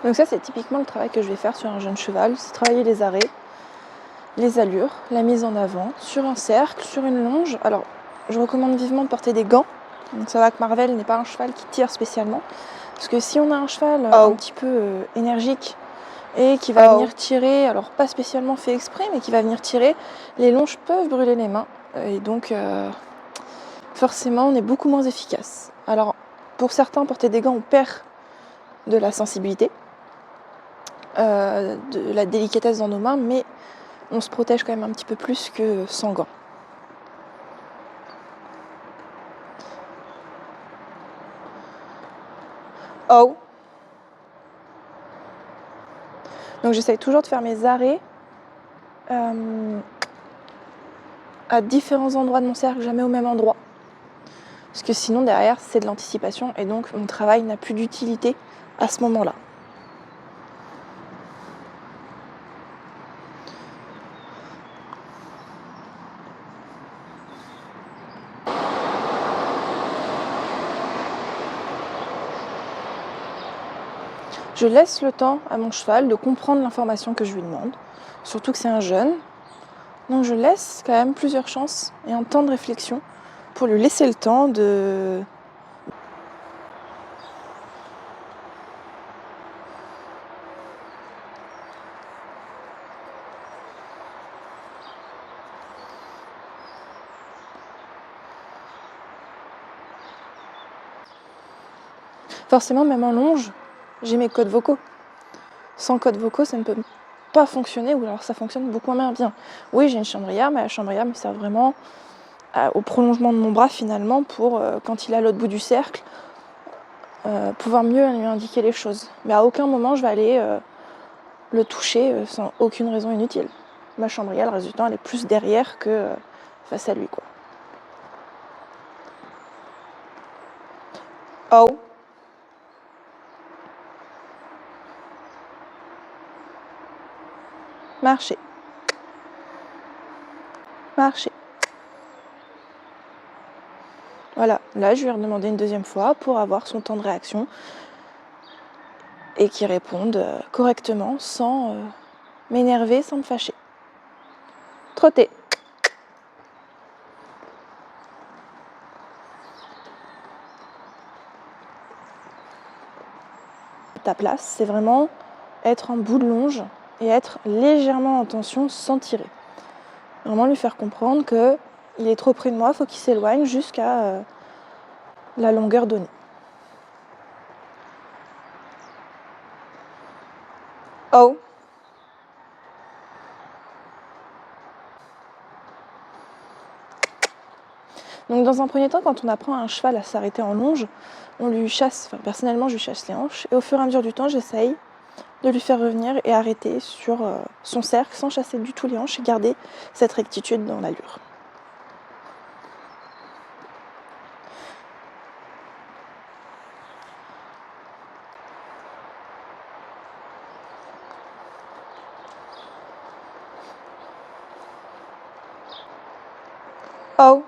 Donc ça, c'est typiquement le travail que je vais faire sur un jeune cheval, c'est travailler les arrêts, les allures, la mise en avant, sur un cercle, sur une longe. Alors, je recommande vivement de porter des gants. Donc ça va que Marvel n'est pas un cheval qui tire spécialement. Parce que si on a un cheval un petit peu énergique et qui va venir tirer, alors pas spécialement fait exprès, mais qui va venir tirer, les longes peuvent brûler les mains. Et donc, forcément, on est beaucoup moins efficace. Alors, pour certains, porter des gants, on perd de la sensibilité, de la délicatesse dans nos mains, mais on se protège quand même un petit peu plus que sans gants. Oh. Donc j'essaye toujours de faire mes arrêts à différents endroits de mon cercle, jamais au même endroit. Parce que sinon derrière c'est de l'anticipation et donc mon travail n'a plus d'utilité à ce moment-là. Je laisse le temps à mon cheval de comprendre l'information que je lui demande, surtout que c'est un jeune. Donc je laisse quand même plusieurs chances et un temps de réflexion pour lui laisser le temps de... Forcément, même en longe, j'ai mes codes vocaux. Sans codes vocaux, ça ne peut pas fonctionner, ou alors ça fonctionne beaucoup moins bien. Oui, j'ai une chambrière, mais la chambrière me sert vraiment au prolongement de mon bras finalement pour, quand il est à l'autre bout du cercle, pouvoir mieux lui indiquer les choses. Mais à aucun moment je vais aller le toucher sans aucune raison inutile. Ma chambrière, le reste du temps, elle est plus derrière que face à lui, quoi. Oh. Marcher. Marcher. Voilà, là je vais redemander une deuxième fois pour avoir son temps de réaction et qu'il réponde correctement sans m'énerver, sans me fâcher. Trotter. Ta place, c'est vraiment être en bout de longe et être légèrement en tension sans tirer. Vraiment lui faire comprendre qu'il est trop près de moi, il faut qu'il s'éloigne jusqu'à la longueur donnée. Oh. Donc dans un premier temps, quand on apprend à un cheval à s'arrêter en longe, on lui chasse, enfin personnellement je lui chasse les hanches, et au fur et à mesure du temps, j'essaye de lui faire revenir et arrêter sur son cercle sans chasser du tout les hanches et garder cette rectitude dans l'allure. Oh.